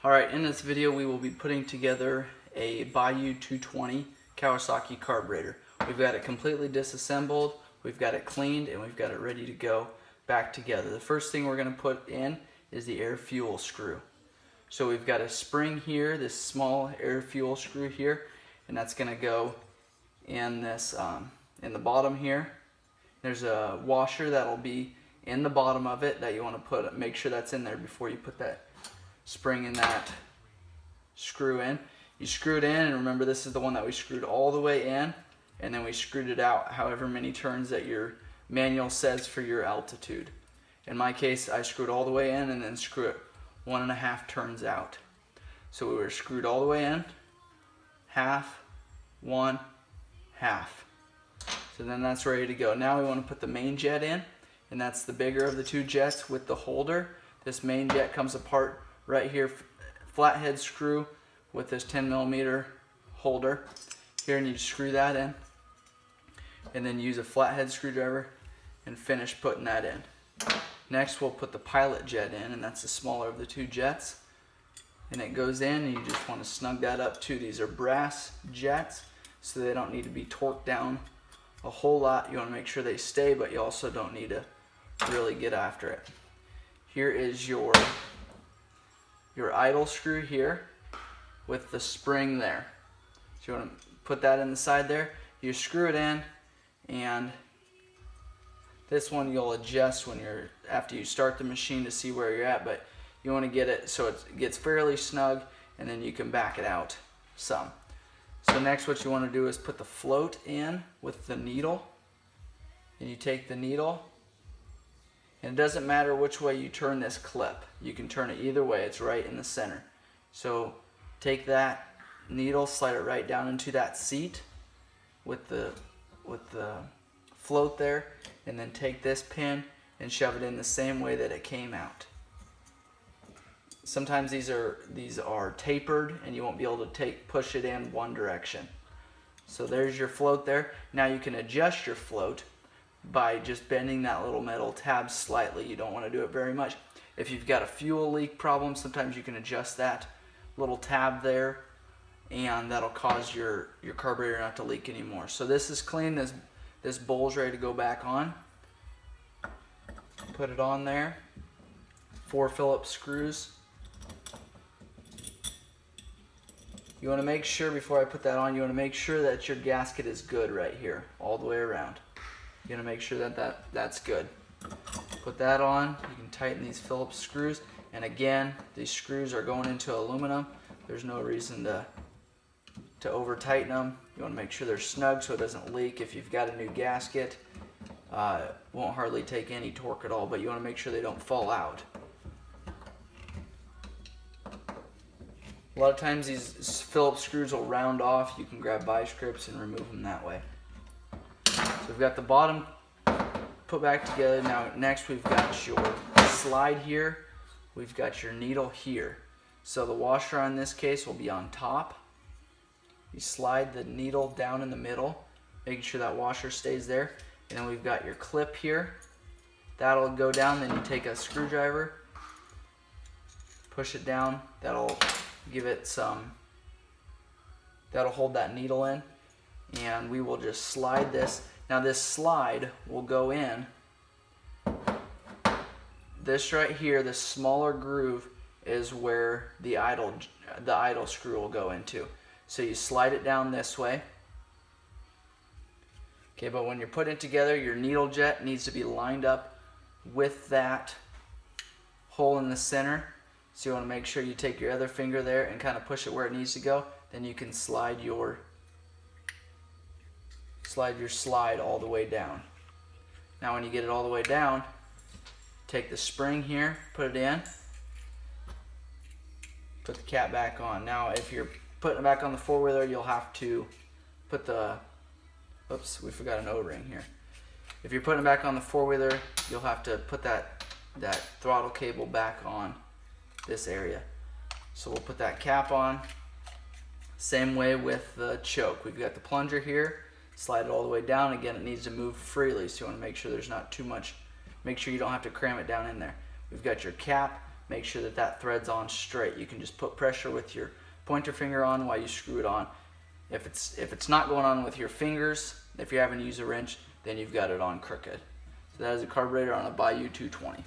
Alright, in this video we will be putting together a Bayou 220 Kawasaki carburetor. We've got it completely disassembled, we've got it cleaned, and we've got it ready to go back together. The first thing we're going to put in is the air fuel screw. So we've got a spring here, this small air fuel screw here, and that's going to go in this in the bottom here. There's a washer that'll be in the bottom of it that you want to make sure that's in there before you put that spring in that screw in. You screw it in, and remember this is the one that we screwed all the way in, and then we screwed it out however many turns that your manual says for your altitude. In my case, I screwed all the way in and then screw it 1.5 turns out. So we were screwed all the way in, half, 1, half. So then that's ready to go. Now we want to put the main jet in, and that's the bigger of the two jets with the holder. This main jet comes apart right here, flathead screw with this 10mm holder here, and you screw that in, and then use a flathead screwdriver and finish putting that in. Next we'll put the pilot jet in, and that's the smaller of the two jets, and it goes in, and you just want to snug that up too. These are brass jets, so they don't need to be torqued down a whole lot. You want to make sure they stay, but you also don't need to really get after it. Here is your idle screw here with the spring there. So you want to put that in the side there. You screw it in, and this one you'll adjust when after you start the machine to see where you're at, but you want to get it so it gets fairly snug, and then you can back it out some. So next what you want to do is put the float in with the needle, and you take the needle, and it doesn't matter which way you turn this clip. You can turn it either way, it's right in the center. So take that needle, slide it right down into that seat with the float there, and then take this pin and shove it in the same way that it came out. Sometimes these are tapered, and you won't be able to push it in one direction. So there's your float there. Now you can adjust your float by just bending that little metal tab slightly. You don't want to do it very much. If you've got a fuel leak problem, sometimes you can adjust that little tab there, and that'll cause your carburetor not to leak anymore. So this is clean. This bowl's ready to go back on. Put it on there. 4 Phillips screws. You want to make sure, before I put that on, you want to make sure that your gasket is good right here, all the way around. You want to make sure that that's good. Put that on. You can tighten these Phillips screws, and again, these screws are going into aluminum. There's no reason to over tighten them. You want to make sure they're snug so it doesn't leak. If you've got a new gasket, it won't hardly take any torque at all, but you want to make sure they don't fall out. A lot of times these Phillips screws will round off. You can grab vice grips and remove them that way. So we've got the bottom put back together. Now next we've got your slide here. We've got your needle here. So the washer on this case will be on top. You slide the needle down in the middle, making sure that washer stays there. And then we've got your clip here. That'll go down. Then you take a screwdriver, push it down. That'll give it some, that'll hold that needle in, and we will just slide this. Now this slide will go in. This right here, this smaller groove, is where the idle screw will go into. So you slide it down this way. Okay, but when you're putting it together, your needle jet needs to be lined up with that hole in the center. So you want to make sure you take your other finger there and kind of push it where it needs to go. Then you can slide your slide all the way down. Now when you get it all the way down, take the spring here, put it in, put the cap back on. Now if you're putting it back on the four-wheeler, you'll have to put the, oops, we forgot an O-ring here. If you're putting it back on the four-wheeler, you'll have to put that throttle cable back on this area. So we'll put that cap on. Same way with the choke. We've got the plunger here, slide it all the way down. Again, it needs to move freely, so you want to make sure there's not too much, make sure you don't have to cram it down in there. We've got your cap, make sure that that thread's on straight. You can just put pressure with your pointer finger on while you screw it on. If it's not going on with your fingers, if you're having to use a wrench, then you've got it on crooked. So that is a carburetor on a Bayou 220.